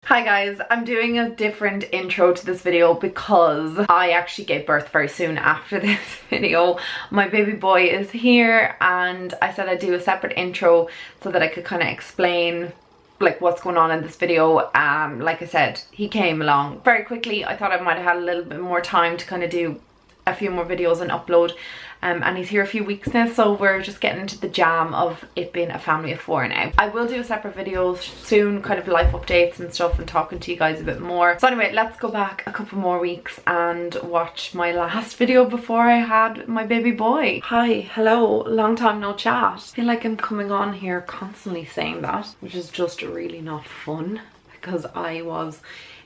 Hi guys, I'm doing a different intro to this video because I actually gave birth very soon after this video. My baby boy is here and I said I'd do a separate intro so that I could kind of explain like what's going on in this video. Like I said, he came along very quickly. I thought I might have had a little bit more time to kind of do a few more videos and upload. And he's here a few weeks now, so we're just getting into the jam of it being a family of 4 now. I will do a separate video soon, kind of life updates and stuff and talking to you guys a bit more. So anyway, let's go back a couple more weeks and watch my last video before I had my baby boy. Hi, hello, long time no chat. I feel like I'm coming on here constantly saying that, which is just really not fun because I was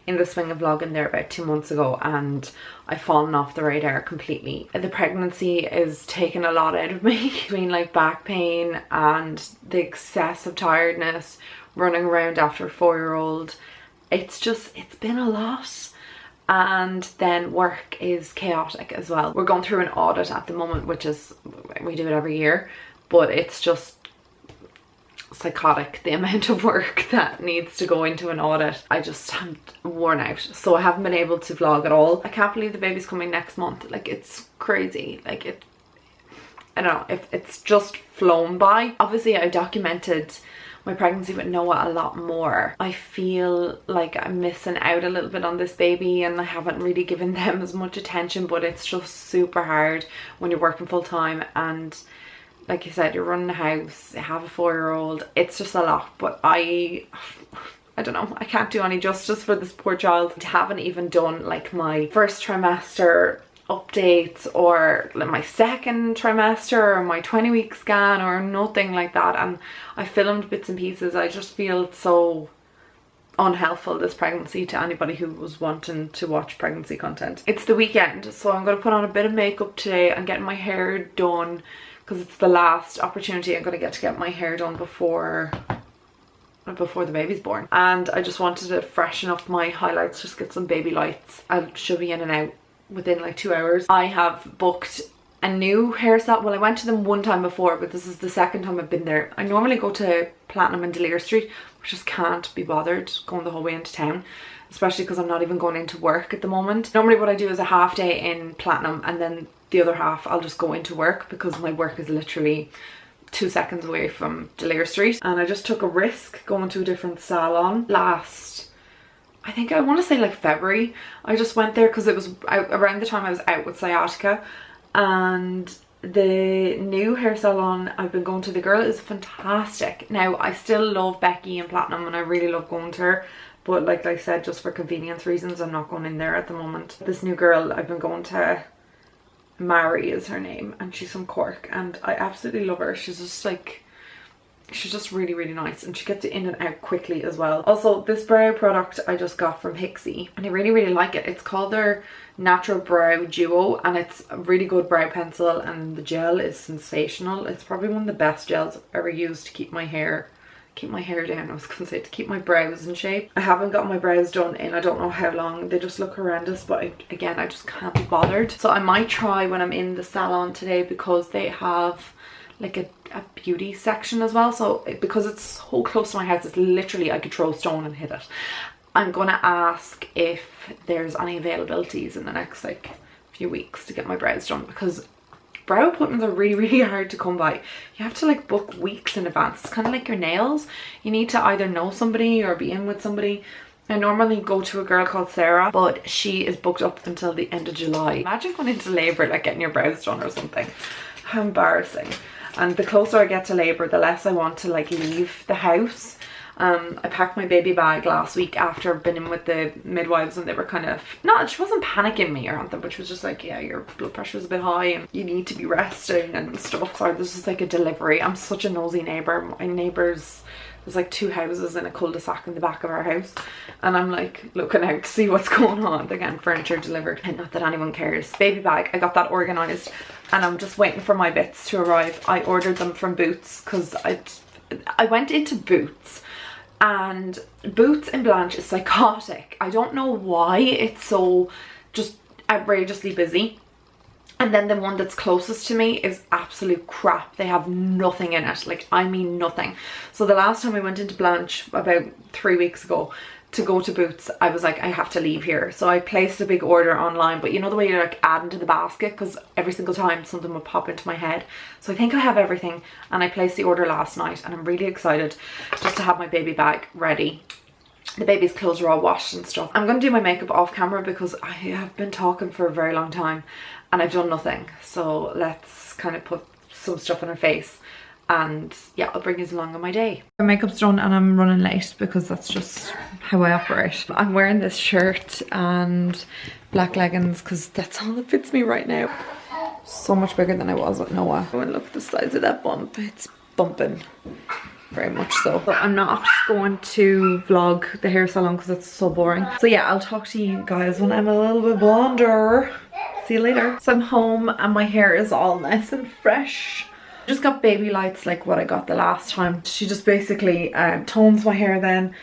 in the swing of vlogging there about 2 months ago and I've fallen off the radar completely. The pregnancy is taking a lot out of me between like back pain and the excessive tiredness, running around after a 4-year-old. It's been a lot. And then work is chaotic as well. We're going through an audit at the moment, which is, we do it every year, but it's just psychotic the amount of work that needs to go into an audit. I'm worn out, so I haven't been able to vlog at all. I can't believe the baby's coming next month. Like, it's crazy. Like, I don't know, if it's just flown by. Obviously I documented my pregnancy with Noah a lot more. I feel like I'm missing out a little bit on this baby and I haven't really given them as much attention, but it's just super hard when you're working full time and like you said, you're running a house, you have a 4-year-old. It's just a lot, but I don't know, I can't do any justice for this poor child. I haven't even done like my first trimester updates or like my second trimester or my 20-week scan or nothing like that, and I filmed bits and pieces. I just feel so unhelpful this pregnancy to anybody who was wanting to watch pregnancy content. It's the weekend, so I'm going to put on a bit of makeup today. I'm getting my hair done because it's the last opportunity I'm going to get my hair done before the baby's born. And I just wanted to freshen up my highlights, just get some baby lights. I should be in and out within like 2 hours. I have booked a new hairstyle. Well, I went to them one time before, but this is the second time I've been there. I normally go to Platinum and Delir Street, which just can't be bothered going the whole way into town, especially because I'm not even going into work at the moment. Normally what I do is a half day in Platinum and then the other half I'll just go into work because my work is literally 2 seconds away from Delir Street. And I just took a risk going to a different salon last, I think I want to say like February. I just went there because it was around the time I was out with sciatica, and the new hair salon I've been going to, the girl is fantastic. Now I still love Becky in Platinum and I really love going to her, but like I said, just for convenience reasons I'm not going in there at the moment. This new girl I've been going to, Mary is her name, and she's from Cork and I absolutely love her. She's just really nice and she gets in and out quickly as well. Also, this brow product I just got from Hixie and I really like it. It's called their Natural Brow Duo and it's a really good brow pencil and the gel is sensational. It's probably one of the best gels I've ever used to keep my hair down. I was gonna say to keep my brows in shape. I haven't got my brows done in I don't know how long. They just look horrendous, but again I just can't be bothered. So I might try when I'm in the salon today, because they have like a beauty section as well. So because it's so close to my house, it's literally I could throw a stone and hit it. I'm gonna ask if there's any availabilities in the next like few weeks to get my brows done, because brow appointments are really hard to come by. You have to like book weeks in advance. It's kind of like your nails. You need to either know somebody or be in with somebody. I normally go to a girl called Sarah, but she is booked up until the end of July. Imagine going into labour like getting your brows done or something. How embarrassing. And the closer I get to labour, the less I want to like leave the house. I packed my baby bag last week after I've been in with the midwives, and they were kind of, she wasn't panicking me or anything, but she was just like, yeah, your blood pressure is a bit high and you need to be resting and stuff. Sorry, this is like a delivery. I'm such a nosy neighbour. My neighbours, there's like 2 houses in a cul-de-sac in the back of our house, and I'm like looking out to see what's going on. They're getting furniture delivered, and not that anyone cares. Baby bag, I got that organised and I'm just waiting for my bits to arrive. I ordered them from Boots because I went into Boots, and Boots in Blanche is psychotic. I don't know why it's so just outrageously busy. And then the one that's closest to me is absolute crap. They have nothing in it. Like, I mean nothing. So the last time I went into Blanche about 3 weeks ago, to go to Boots, I was like, I have to leave here. So I placed a big order online, but you know the way you're like adding to the basket, because every single time something would pop into my head. So I think I have everything, and I placed the order last night, and I'm really excited just to have my baby bag ready. The baby's clothes are all washed and stuff. I'm going to do my makeup off camera because I have been talking for a very long time and I've done nothing. So let's kind of put some stuff on her face. And yeah, I'll bring you along on my day. My makeup's done and I'm running late because that's just how I operate. I'm wearing this shirt and black leggings because that's all that fits me right now. So much bigger than I was with Noah. Oh, and look at the size of that bump. It's bumping. Very much so. But I'm not going to vlog the hair salon because it's so boring. So yeah, I'll talk to you guys when I'm a little bit blonder. See you later. So I'm home and my hair is all nice and fresh. Just got baby lights like what I got the last time. She just basically tones my hair then,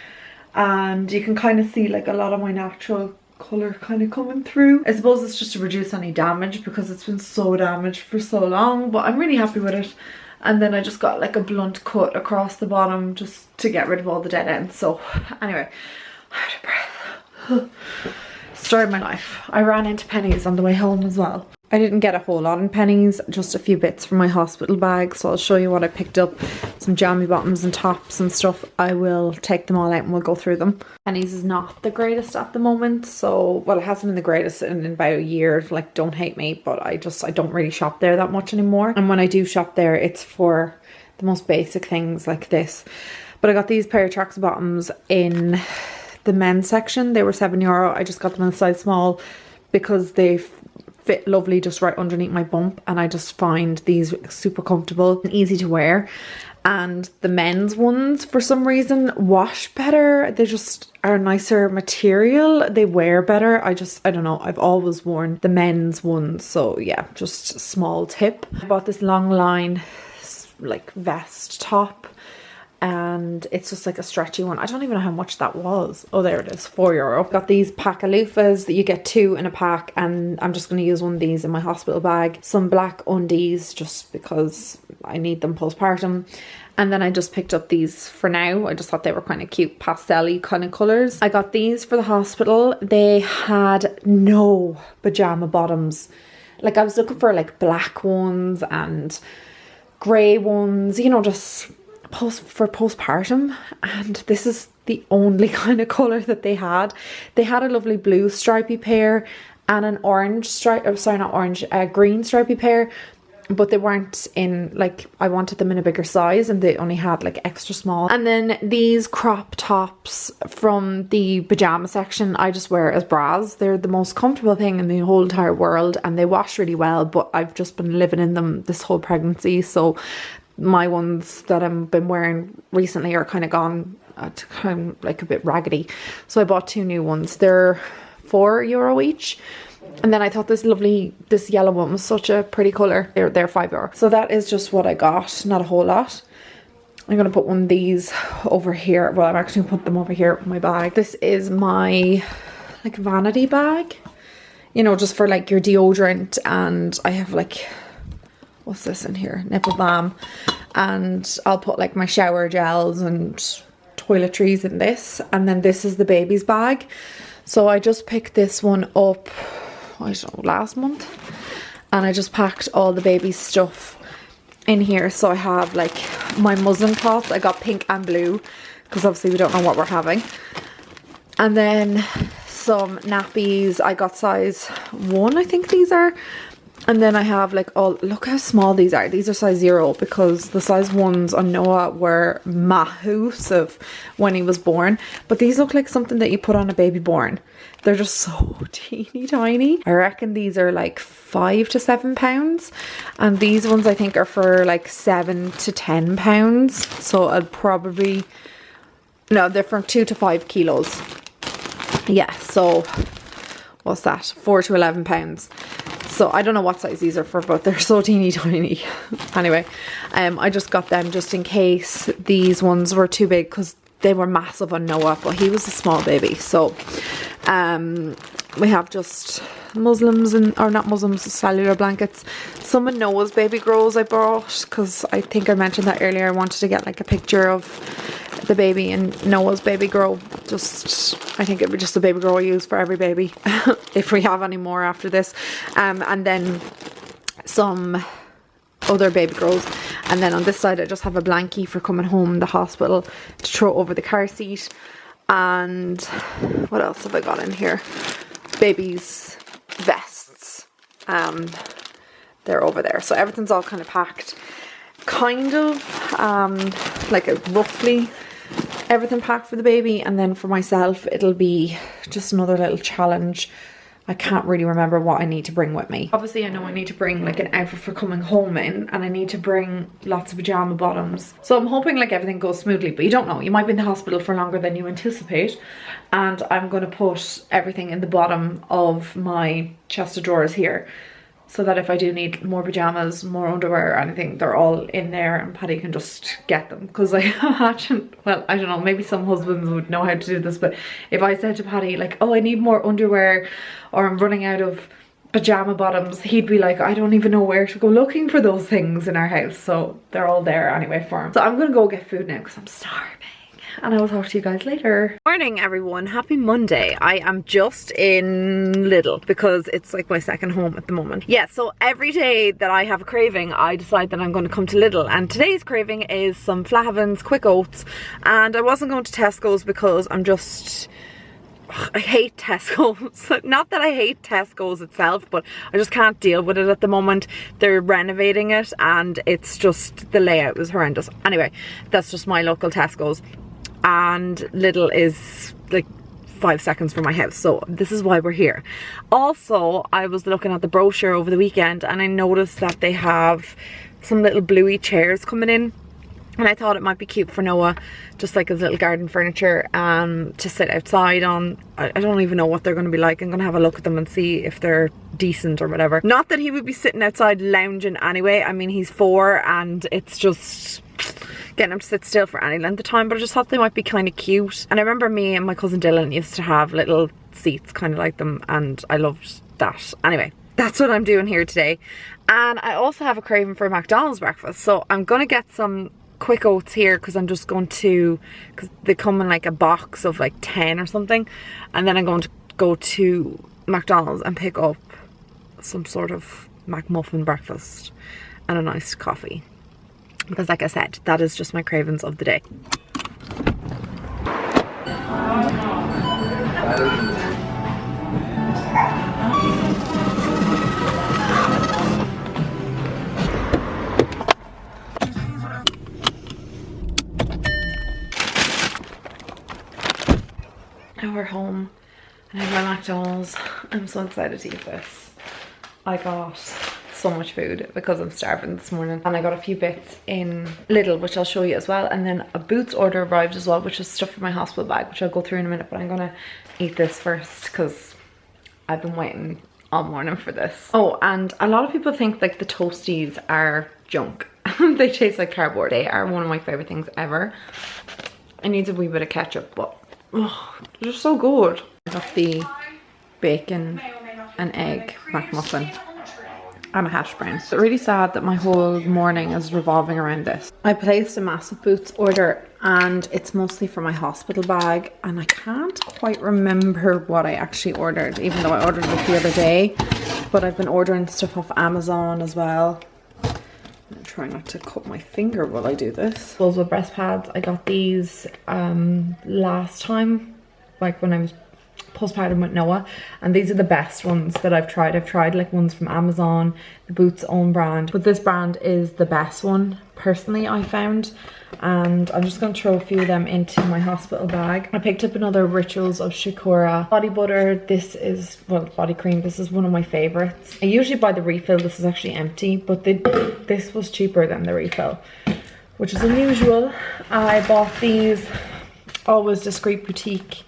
and you can kind of see like a lot of my natural colour kind of coming through. I suppose it's just to reduce any damage because it's been so damaged for so long, but I'm really happy with it. And then I just got like a blunt cut across the bottom just to get rid of all the dead ends. So anyway, I'm out of breath. Story of my life. I ran into Penny's on the way home as well. I didn't get a whole lot in Penny's, just a few bits from my hospital bag, so I'll show you what I picked up. Some jammy bottoms and tops and stuff. I will take them all out and we'll go through them. Penny's is not the greatest at the moment, so, well, it hasn't been the greatest in about a year, like, don't hate me, but I don't really shop there that much anymore. And when I do shop there, it's for the most basic things like this. But I got these pair of tracksuit bottoms in the men's section. They were €7. I just got them in a size small because they fit lovely just right underneath my bump, and I just find these super comfortable and easy to wear. And the men's ones for some reason wash better. They just are a nicer material. They wear better. I don't know, I've always worn the men's ones, so yeah, just a small tip. I bought this long line like vest top, and it's just like a stretchy one. I don't even know how much that was. Oh, there it is, €4. Got these pack of loofahs that you get 2 in a pack, and I'm just going to use one of these in my hospital bag. Some black undies just because I need them postpartum. And then I just picked up these for now. I just thought they were kind of cute, pastel-y kind of colours. I got these for the hospital. They had no pajama bottoms. Like, I was looking for like black ones and grey ones, you know, just for postpartum, and this is the only kind of colour that they had. They had a lovely blue stripy pair and an orange stripe, oh sorry, not orange, green stripy pair, but they weren't in, like, I wanted them in a bigger size and they only had like extra small. And then these crop tops from the pyjama section I just wear as bras. They're the most comfortable thing in the whole entire world, and they wash really well, but I've just been living in them this whole pregnancy, so my ones that I've been wearing recently are kind of gone to kind of like a bit raggedy. So I bought 2 new ones. They're €4 each. And then I thought this yellow one was such a pretty colour. They're €5. So that is just what I got. Not a whole lot. I'm going to put one of these over here. Well, I'm actually going to put them over here in my bag. This is my like vanity bag. You know, just for like your deodorant, and I have like, what's this in here? Nipple balm. And I'll put like my shower gels and toiletries in this. And then this is the baby's bag. So I just picked this one up, I don't know, last month. And I just packed all the baby's stuff in here. So I have like my muslin cloths. I got pink and blue because obviously we don't know what we're having. And then some nappies. I got size 1, I think these are. And then I have like all, look how small these are. These are size 0 because the size 1s on Noah were massive when he was born. But these look like something that you put on a baby born. They're just so teeny tiny. I reckon these are like £5 to £7. And these ones I think are for like £7 to £10. So I'll probably, no, they're from 2 to 5 kilos. Yeah, so what's that? £4 to £11. So I don't know what size these are for, but they're so teeny tiny. Anyway, I just got them just in case these ones were too big because they were massive on Noah, but he was a small baby. So we have just muslins, or not muslins, cellular blankets. Some of Noah's baby grows I brought because I think I mentioned that earlier. I wanted to get like a picture of the baby and Noah's baby grow. just, I think it'd be just a baby girl I use for every baby if we have any more after this. And then some other baby girls, and then on this side I just have a blankie for coming home from the hospital to throw over the car seat. And what else have I got in here? Babies' vests. They're over there, so everything's all kind of packed, kind of like a roughly everything packed for the baby. And then for myself, it'll be just another little challenge. I can't really remember what I need to bring with me. Obviously I know I need to bring like an outfit for coming home in, and I need to bring lots of pajama bottoms. So I'm hoping like everything goes smoothly, but you don't know, you might be in the hospital for longer than you anticipate. And I'm going to put everything in the bottom of my chest of drawers here, so that if I do need more pajamas, more underwear or anything, they're all in there and Paddy can just get them. Because I imagine, well, I don't know, maybe some husbands would know how to do this, but if I said to Paddy like, oh, I need more underwear, or I'm running out of pajama bottoms, he'd be like, I don't even know where to go looking for those things in our house. So they're all there anyway for him. So I'm gonna go get food now because I'm starving. And I will talk to you guys later. Morning everyone, happy Monday. I am just in Lidl because it's like my second home at the moment. Yeah, so every day that I have a craving, I decide that I'm going to come to Lidl, and today's craving is some Flahavens quick oats. And I wasn't going to Tesco's because I'm just, I hate Tesco's. Not that I hate Tesco's itself, but I just can't deal with it at the moment. They're renovating it and it's just, the layout is horrendous. Anyway, that's just my local Tesco's. And Lidl is like 5 seconds from my house, so this is why we're here. Also, I was looking at the brochure over the weekend and I noticed that they have some little bluey chairs coming in, and I thought it might be cute for Noah, just like his little garden furniture to sit outside on. I don't even know what they're going to be like. I'm going to have a look at them and see if they're decent or whatever. Not that he would be sitting outside lounging anyway. I mean, he's 4 and it's just getting him to sit still for any length of time, but I just thought they might be kind of cute. And I remember me and my cousin Dylan used to have little seats kind of like them, and I loved that. Anyway, that's what I'm doing here today. And I also have a craving for a McDonald's breakfast, so I'm gonna get some quick oats here because I'm just going to, because they come in like a box of like 10 or something, and then I'm going to go to McDonald's and pick up some sort of McMuffin breakfast and a nice coffee. Because like I said, that is just my cravings of the day. Now we're home and I have my McDonald's. I'm so excited to eat this. I got so much food because I'm starving this morning, and I got a few bits in Lidl which I'll show you as well, and then a Boots order arrived as well, which is stuff for my hospital bag, which I'll go through in a minute. But I'm gonna eat this first because I've been waiting all morning for this. Oh, and a lot of people think like the toasties are junk. They taste like cardboard. They are one of my favorite things ever. It needs a wee bit of ketchup, but oh, they're so good. I got the bacon and egg McMuffin and a hash brown. It's really sad that my whole morning is revolving around this. I placed a massive Boots order and it's mostly for my hospital bag, and I can't quite remember what I actually ordered, even though I ordered it the other day. But I've been ordering stuff off Amazon as well. I'm trying not to cut my finger while I do this. Those with breast pads, I got these last time, like when I was postpartum with Noah, and these are the best ones that I've tried. I've tried like ones from Amazon, the Boots own brand, but this brand is the best one personally I found, and I'm just going to throw a few of them into my hospital bag. I picked up another Rituals of Shakura body butter. This is, well, body cream. This is one of my favorites. I usually buy the refill. This is actually empty, but this was cheaper than the refill, which is unusual. I bought these Always Discreet Boutique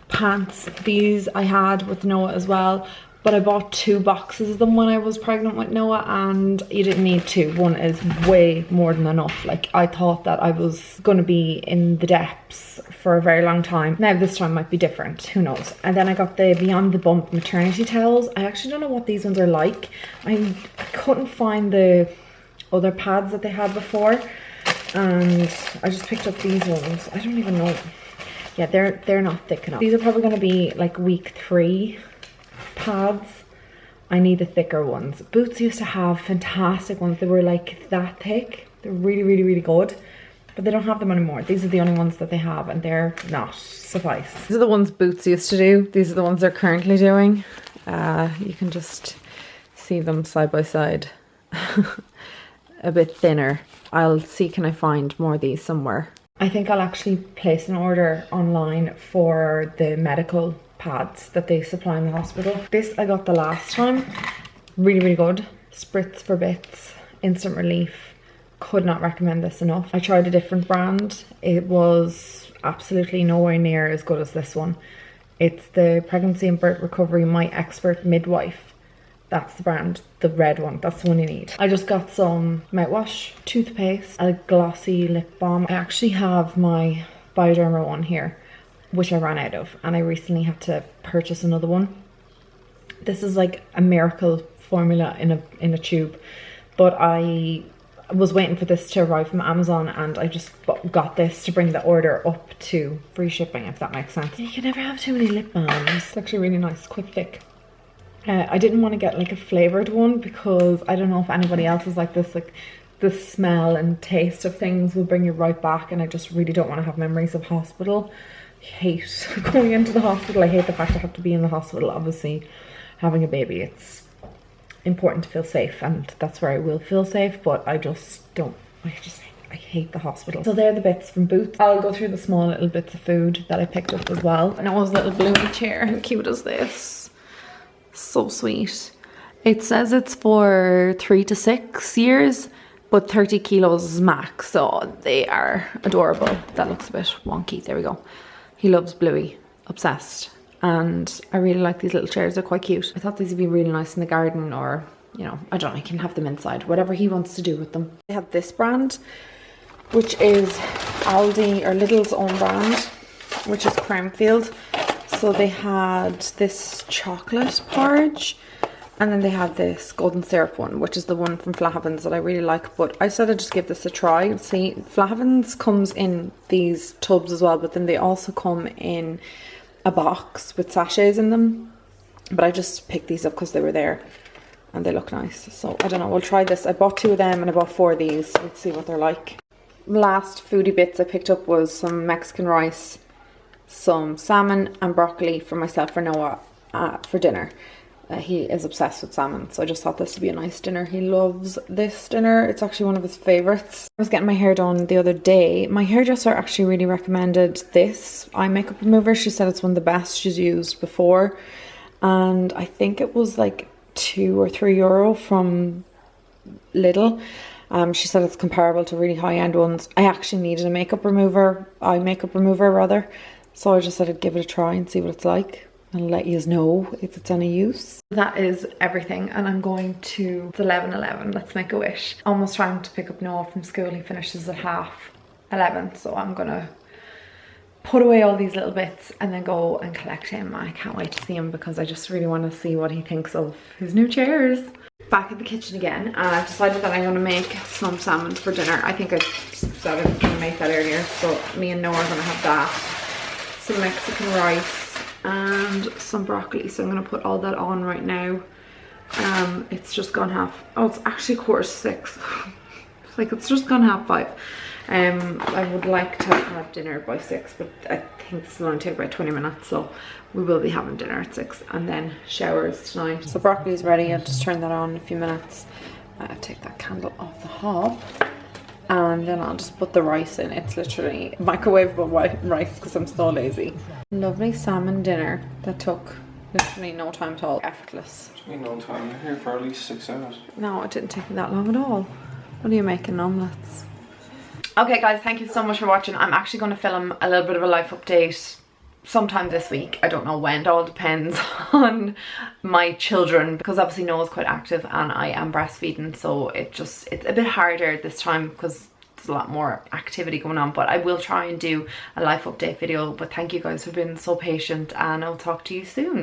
pants. These I had with Noah as well, but I bought 2 boxes of them when I was pregnant with Noah, and you didn't need 2. One is way more than enough. Like, I thought that I was going to be in the depths for a very long time. Now this time might be different, who knows. And then I got the Beyond the Bump maternity towels. I actually don't know what these ones are like. I couldn't find the other pads that they had before, and I just picked up these ones. I don't even know. Yeah, they're not thick enough. These are probably going to be like week 3 pads. I need the thicker ones. Boots used to have fantastic ones. They were like that thick. They're really, really, really good. But they don't have them anymore. These are the only ones that they have, and they're not suffice. These are the ones Boots used to do. These are the ones they're currently doing. You can just see them side by side. A bit thinner. I'll see, can I find more of these somewhere. I think I'll actually place an order online for the medical pads that they supply in the hospital. This I got the last time. Really, really good. Spritz for bits. Instant relief. Could not recommend this enough. I tried a different brand. It was absolutely nowhere near as good as this one. It's the Pregnancy and Birth Recovery My Expert Midwife. That's the brand, the red one. That's the one you need. I just got some mouthwash, toothpaste, a glossy lip balm. I actually have my Bioderma one here, which I ran out of, and I recently had to purchase another one. This is like a miracle formula in a tube, but I was waiting for this to arrive from Amazon, and I just got this to bring the order up to free shipping, if that makes sense. You can never have too many lip balms. It's actually really nice, quite thick. I didn't want to get like a flavoured one because I don't know if anybody else is like this, like the smell and taste of things will bring you right back, and I just really don't want to have memories of hospital. I hate going into the hospital. I hate the fact I have to be in the hospital. Obviously, having a baby, it's important to feel safe, and that's where I will feel safe, but I just don't, I hate the hospital. So they're the bits from Boots. I'll go through the small little bits of food that I picked up as well. And it was a little bluey chair. How cute is this? So sweet. It says it's for 3 to 6 years, but 30 kilos is max, so they are adorable. That looks a bit wonky. There we go. He loves Bluey, obsessed, and I really like these little chairs. They're quite cute. I thought these would be really nice in the garden, or you know, I don't know, he can have them inside, whatever he wants to do with them. They have this brand, which is Aldi or Lidl's own brand, which is Crownfield. So they had this chocolate porridge, and then they had this golden syrup one, which is the one from Flahavens that I really like, but I said I'd just give this a try. See, Flahavens comes in these tubs as well, but then they also come in a box with sachets in them, but I just picked these up because they were there and they look nice. So I don't know, we'll try this. I bought 2 of them and I bought 4 of these. Let's see what they're like. Last foodie bits I picked up was some Mexican rice, some salmon and broccoli for myself, for Noah, for dinner. He is obsessed with salmon, so I just thought this would be a nice dinner. He loves this dinner. It's actually one of his favourites. I was getting my hair done the other day. My hairdresser actually really recommended this eye makeup remover. She said it's one of the best she's used before, and I think it was like €2 or €3 from Lidl. She said it's comparable to really high-end ones. I actually needed a makeup remover, eye makeup remover rather, so I just said I'd give it a try and see what it's like and let you know if it's any use. That is everything, and I'm going to, it's 11:11, let's make a wish. Almost trying to pick up Noah from school. He finishes at 11:30, so I'm gonna put away all these little bits and then go and collect him. I can't wait to see him because I just really want to see what he thinks of his new chairs. Back in the kitchen again, and I've decided that I'm going to make some salmon for dinner. I think I said I was going to make that earlier, so me and Noah are going to have that. Some Mexican rice and some broccoli, so I'm going to put all that on right now. It's just gone half, oh, it's actually 6:15. It's like it's just gone 5:30. I would like to have dinner by 6, but I think this will only take about 20 minutes, so we will be having dinner at 6 and then showers tonight. So broccoli is ready. I'll just turn that on in a few minutes. Take that candle off the hob, and then I'll just put the rice in. It's literally microwavable rice because I'm so lazy. Lovely salmon dinner that took literally no time at all. Effortless. It's been no time. You're here for at least 6 hours. No, it didn't take me that long at all. What are you making? Omelets? Okay guys, thank you so much for watching. I'm actually going to film a little bit of a life update sometime this week. I don't know when. It all depends on my children, because obviously Noah's quite active and I am breastfeeding, so it's a bit harder this time because there's a lot more activity going on, but I will try and do a life update video. But thank you guys for being so patient, and I'll talk to you soon.